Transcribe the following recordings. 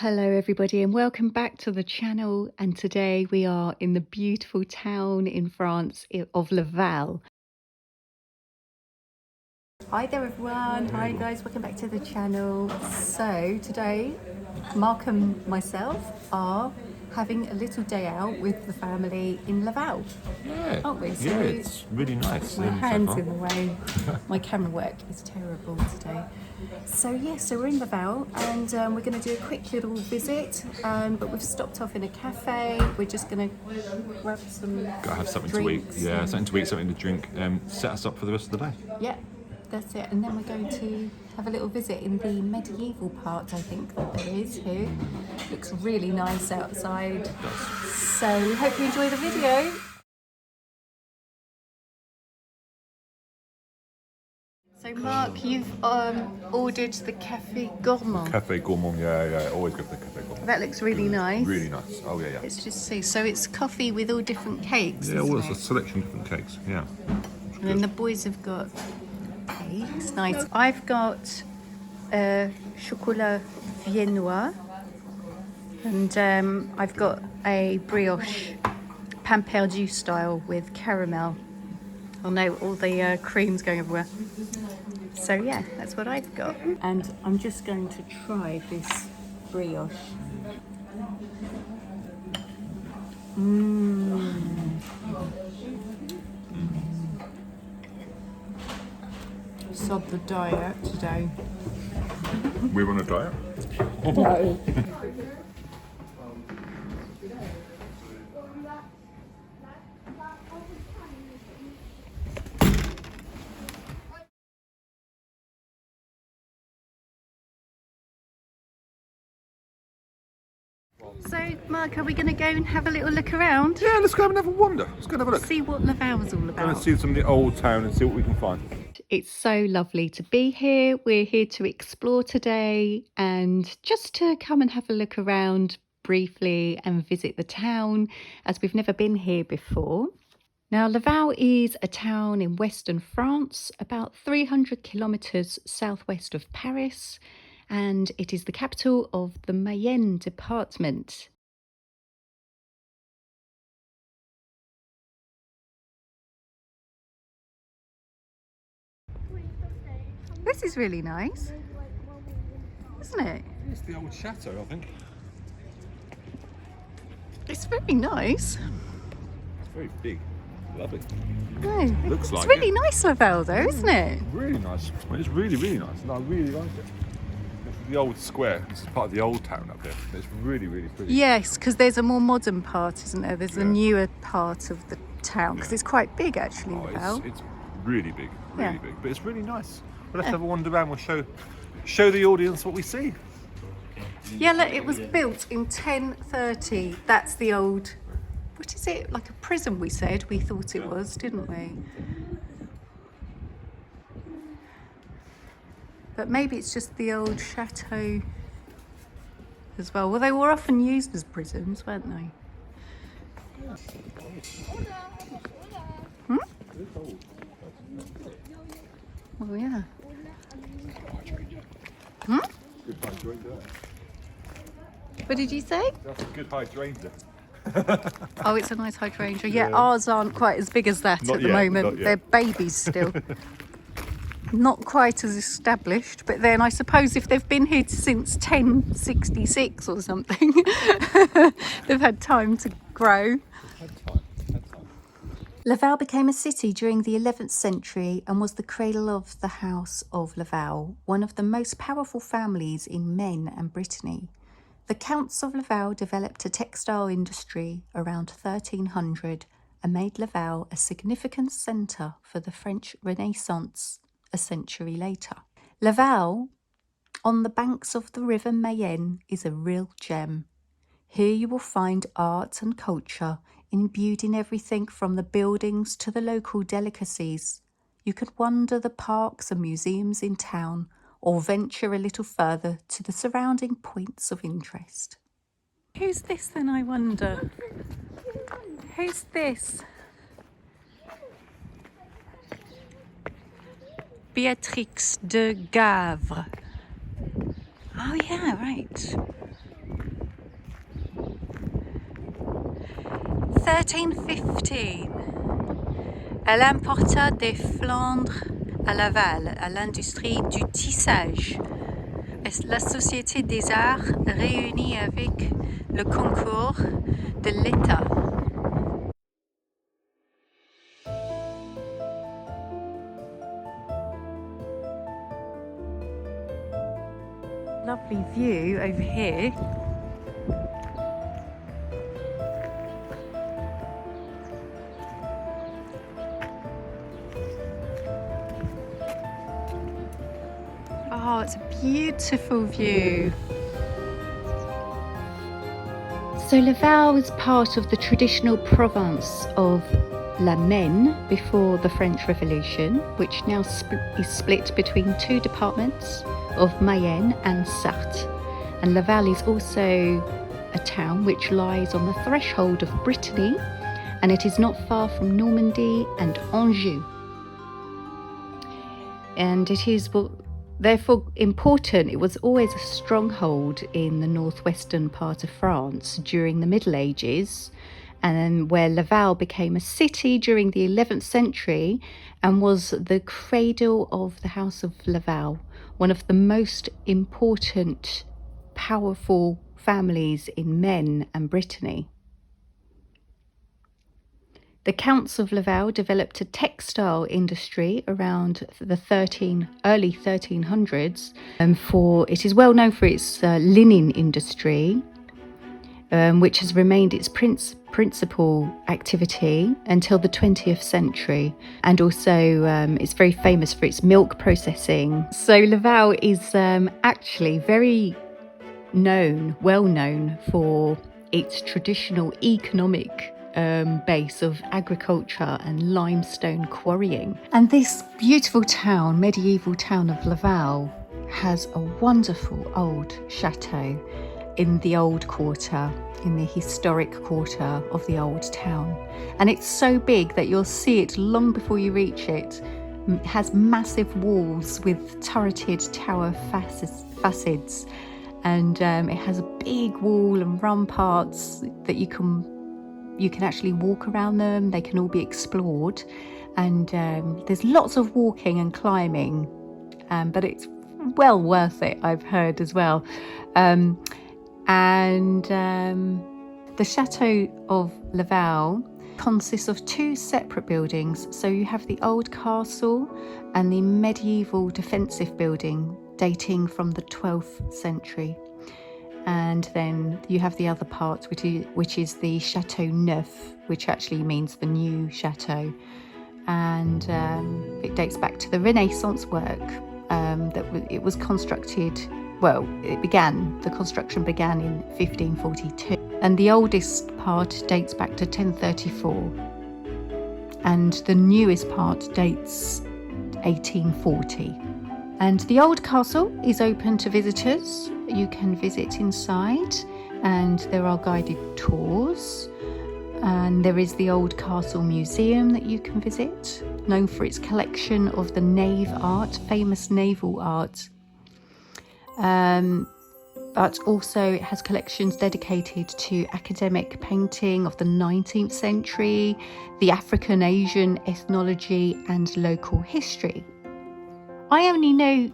Hello everybody and welcome back to the channel, and today we are in the beautiful town in France of Laval. Hi there everyone, hi guys, welcome back to the channel. So today Mark and myself are having a little day out with the family in Laval. Yeah, aren't we? So yeah, it's really nice. my hand's in the way. My camera work is terrible today. So yeah, so we're in Laval and we're going to do a quick little visit, but we've stopped off in a cafe. We're just going to grab some Gotta have something drinks. to eat. Yeah, something to eat, something to drink. Set us up for the rest of the day. Yeah, that's it. And then we're going to have a little visit in the medieval part, I think, that there is here. Looks really nice outside. So we hope you enjoy the video. So Mark, you've ordered the Café Gourmand. Cafe Gourmand, yeah, always go for the Cafe Gourmand. That looks really nice. Really nice. Oh yeah. Let's just see. So it's coffee with all different cakes. Yeah, well, it's a selection of different cakes. Yeah. And then the boys have got cakes. Nice. I've got chocolat viennois, and I've got a brioche pain perdu style with caramel. Oh no, all the cream's going everywhere. So yeah, that's what I've got. And I'm just going to try this brioche. Sod the diet today. We're on a diet. No. So, Mark, are we going to go and have a little look around? Yeah, let's go and have a wander. Let's go and have a look. See what Laval's all Go and about. see some of the old town and see what we can find. It's so lovely to be here. We're here to explore today and just to come and have a look around briefly and visit the town, as we've never been here before. Now, Laval is a town in western France, about 300 kilometres southwest of Paris, and it is the capital of the Mayenne department. This is really nice, isn't it? It's the old chateau, I think. It's very nice. It's very big. Lovely. No, Looks like it's really it. nice, Laval, though, isn't it? Really nice. Well, it's really, really nice. And I really like it. It's the old square. This is part of the old town up there. It's really, really pretty. Yes, because there's a more modern part, isn't there? There's a Yeah. newer part of the town, because it's quite big, actually, Oh, Laval. it's really big, really Yeah. big. But it's really nice. Well, let's have a wander around. We'll show the audience what we see. Yeah, look, it was built in 1030. That's the old, what is it? Like a prison, we said. We thought it was, didn't we? But maybe it's just the old chateau as well. Well, they were often used as prisons, weren't they? Hmm? Oh, yeah. Hmm? Good hydrangea. What did you say? That's a good hydrangea. Oh, it's a nice hydrangea. Yeah, ours aren't quite as big as that Not at the yet, moment. not yet. They're babies still. Not quite as established, but then I suppose if they've been here since 1066 or something, they've had time to grow. Had time. Laval became a city during the 11th century and was the cradle of the House of Laval, one of the most powerful families in Maine and Brittany. The Counts of Laval developed a textile industry around 1300 and made Laval a significant centre for the French Renaissance a century later. Laval, on the banks of the river Mayenne, is a real gem. Here you will find art and culture imbued in everything from the buildings to the local delicacies. You could wander the parks and museums in town or venture a little further to the surrounding points of interest. Who's this then, I wonder? Who's this? Béatrix de Gavre. Oh yeah, right. 1315, elle importa des Flandres à Laval, à l'industrie du tissage. La Société des Arts réunie avec le concours de l'État. Lovely view over here. Oh, it's a beautiful view. So Laval was part of the traditional province of La Maine before the French Revolution, which now is split between two departments of Mayenne and Sarthe. And Laval is also a town which lies on the threshold of Brittany, and it is not far from Normandy and Anjou. And it is therefore important. It was always a stronghold in the northwestern part of France during the Middle Ages, and then where Laval became a city during the 11th century and was the cradle of the House of Laval, one of the most important, powerful families in Maine and Brittany. The Counts of Laval developed a textile industry around the early 1300s. It is well known for its linen industry, which has remained its principal activity until the 20th century. And also it's very famous for its milk processing. So Laval is actually very well known for its traditional economic base of agriculture and limestone quarrying. And this beautiful town, medieval town of Laval, has a wonderful old chateau in the old quarter, in the historic quarter of the old town. And it's so big that you'll see it long before you reach it. It has massive walls with turreted tower facades, and it has a big wall and ramparts that you can actually walk around them. They can all be explored, and there's lots of walking and climbing, but it's well worth it, I've heard as well. The Chateau of Laval consists of two separate buildings. So you have the old castle and the medieval defensive building dating from the 12th century. And then you have the other part, which is the Chateau Neuf, which actually means the new chateau. And it dates back to the Renaissance work it was constructed. Well, the construction began in 1542. And the oldest part dates back to 1034. And the newest part dates 1840. And the old castle is open to visitors. You can visit inside, and there are guided tours. And there is the Old Castle Museum that you can visit, known for its collection of the nave art, famous naval art. But also it has collections dedicated to academic painting of the 19th century, the African Asian ethnology, and local history. I only know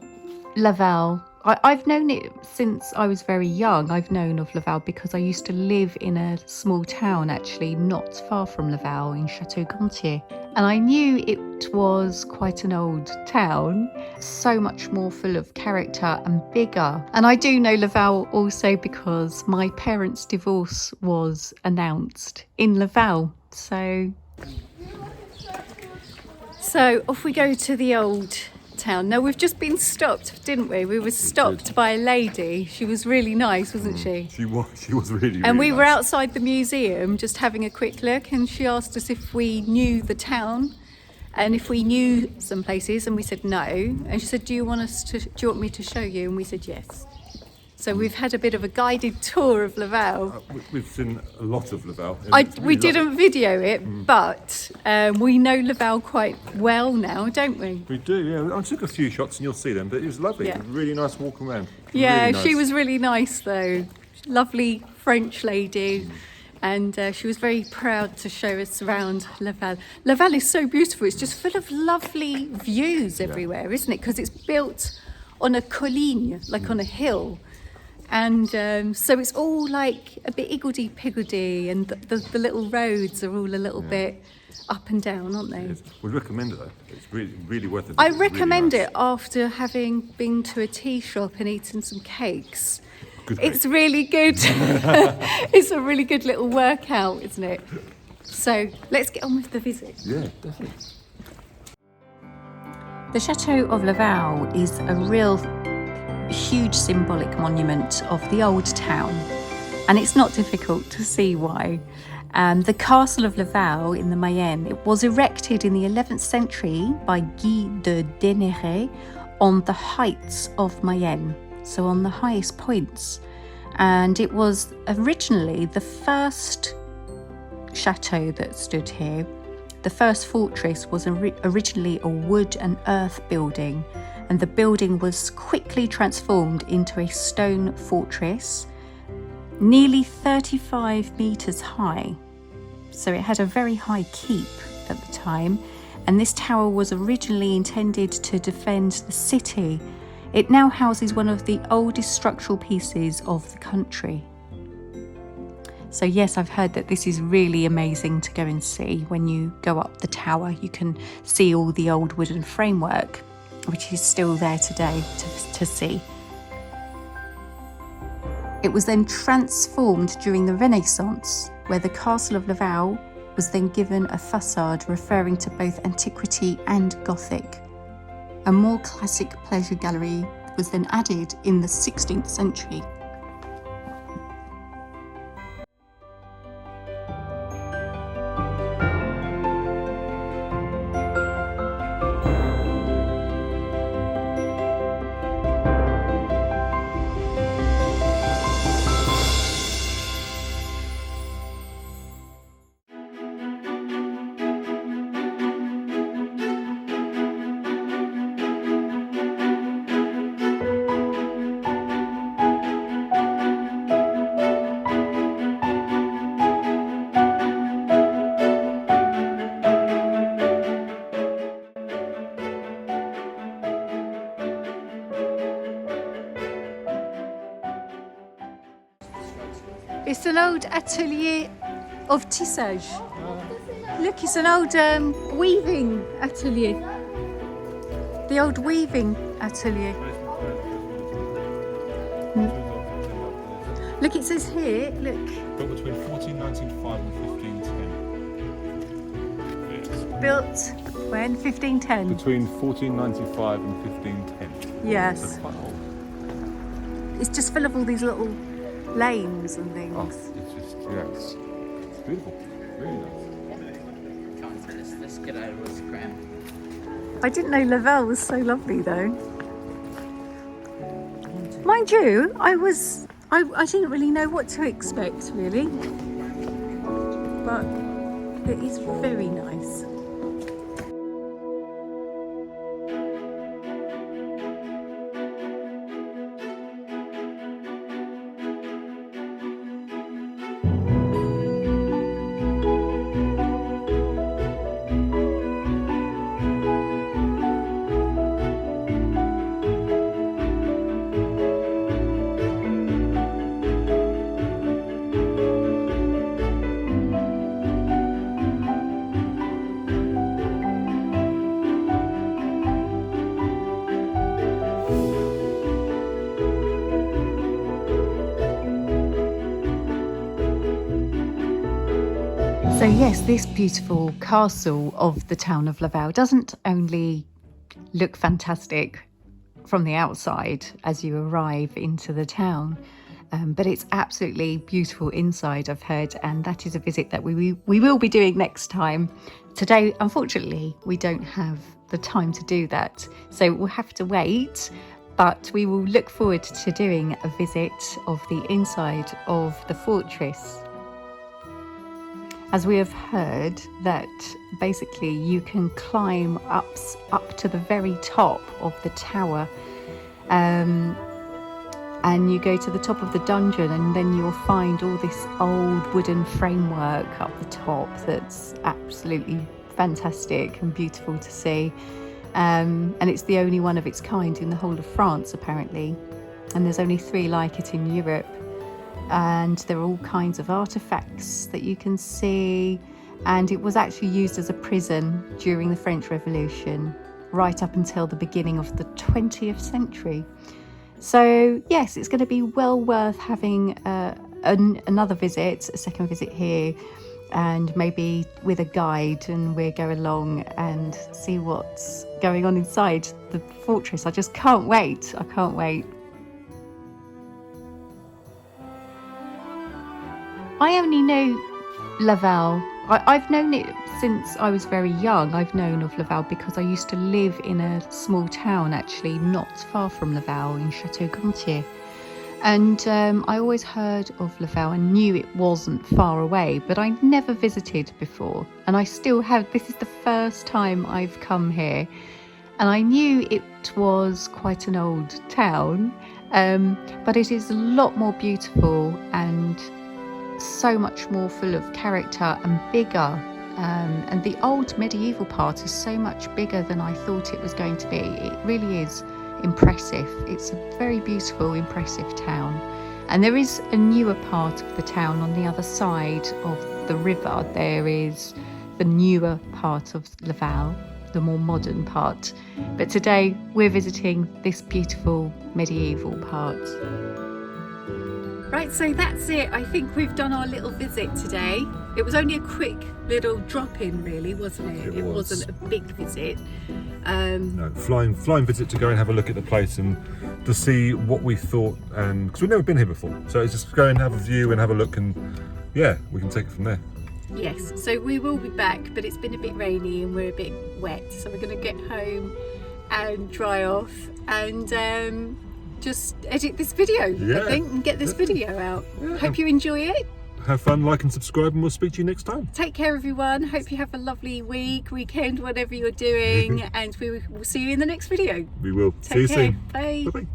Laval. I've known it since I was very young. I've known of Laval because I used to live in a small town, actually not far from Laval, in Chateau. And I knew it was quite an old town, so much more full of character and bigger. And I do know Laval also because my parents' divorce was announced in Laval. So off we go to the old town. Now, we've just been stopped, didn't we? We were stopped by a lady. She was really nice, wasn't she? She was really, and we nice. were outside the museum just having a quick look, and she asked us if we knew the town and if we knew some places, and we said no. And she said, do you want me to show you? And we said yes. So we've had a bit of a guided tour of Laval. We've seen a lot of Laval. We didn't video it, but we know Laval quite well now, don't we? We do, yeah. I took a few shots and you'll see them, but it was lovely. Yeah. It was really nice walking around. Yeah, really nice. She was really nice though. Lovely French lady. And she was very proud to show us around Laval. Laval is so beautiful. It's just full of lovely views everywhere, isn't it? Because it's built on a colline, like on a hill. And so it's all like a bit higgledy-piggledy, and the little roads are all a little bit up and down, aren't they? Yes. We'd recommend it though. It's really worth it. I It's really recommend nice. it after having been to a tea shop and eaten some cakes. Good It's cake. really good. It's a really good little workout, isn't it? So let's get on with the visit. Yeah, definitely. The Chateau of Laval is a real huge symbolic monument of the old town, and it's not difficult to see why. The castle of Laval in the Mayenne, it was erected in the 11th century by Guy de Deneret on the heights of Mayenne, so on the highest points. And it was originally the first chateau that stood here. The first fortress was originally a wood and earth building, and the building was quickly transformed into a stone fortress, nearly 35 metres high. So it had a very high keep at the time, and this tower was originally intended to defend the city. It now houses one of the oldest structural pieces of the country. So yes, I've heard that this is really amazing to go and see. When you go up the tower, you can see all the old wooden framework, which is still there today to see. It was then transformed during the Renaissance, where the Castle of Laval was then given a facade referring to both antiquity and Gothic. A more classic pleasure gallery was then added in the 16th century. It's an old atelier of tissage. Look, it's an old weaving atelier. The old weaving atelier. Look, it says here, look. Built between 1495 and 1510. Built when? 1510? Between 1495 and 1510. Yes. That's quite old. It's just full of all these little lanes and things. Oh, it's just, it's beautiful. Really nice. Let's get out of this cram. I didn't know Laval was so lovely though. Mind you, I didn't really know what to expect really. But it is very nice. So yes, this beautiful castle of the town of Laval doesn't only look fantastic from the outside as you arrive into the town, but it's absolutely beautiful inside, I've heard, and that is a visit that we will be doing next time. Today, unfortunately, we don't have the time to do that, so we'll have to wait, but we will look forward to doing a visit of the inside of the fortress. As we have heard that basically you can climb up to the very top of the tower, and and you go to the top of the dungeon, and then you'll find all this old wooden framework up the top that's absolutely fantastic and beautiful to see. And it's the only one of its kind in the whole of France, apparently, and there's only 3 like it in Europe. And there are all kinds of artifacts that you can see, and it was actually used as a prison during the French Revolution right up until the beginning of the 20th century. So yes, it's going to be well worth having another visit, a second visit here, and maybe with a guide, and we'll go along and see what's going on inside the fortress. I just can't wait. I can't wait. I only know Laval. I've known it since I was very young. I've known of Laval because I used to live in a small town, actually not far from Laval, in Chateau. And I always heard of Laval and knew it wasn't far away, but I never visited before. And I still have. This is the first time I've come here. And I knew it was quite an old town, but it is a lot more beautiful and so much more full of character and bigger, and the old medieval part is so much bigger than I thought it was going to be. It really is impressive. It's a very beautiful, impressive town, and there is a newer part of the town on the other side of the river. There is the newer part of Laval, the more modern part, but today we're visiting this beautiful medieval part. Right, so that's it. I think we've done our little visit today. It was only a quick little drop-in, really, wasn't it? It wasn't a big visit. No, flying visit to go and have a look at the place and to see what we thought, and because we've never been here before, so it's just go and have a view and have a look, and yeah, we can take it from there. Yes, so we will be back, but it's been a bit rainy and we're a bit wet, so we're going to get home and dry off and just edit this video, I think, and get this video out. Hope you enjoy it. Have fun, like and subscribe, and we'll speak to you next time. Take care, everyone. Hope you have a lovely weekend, whatever you're doing, and we will see you in the next video. We will. Take see you care. soon. Bye. Bye-bye.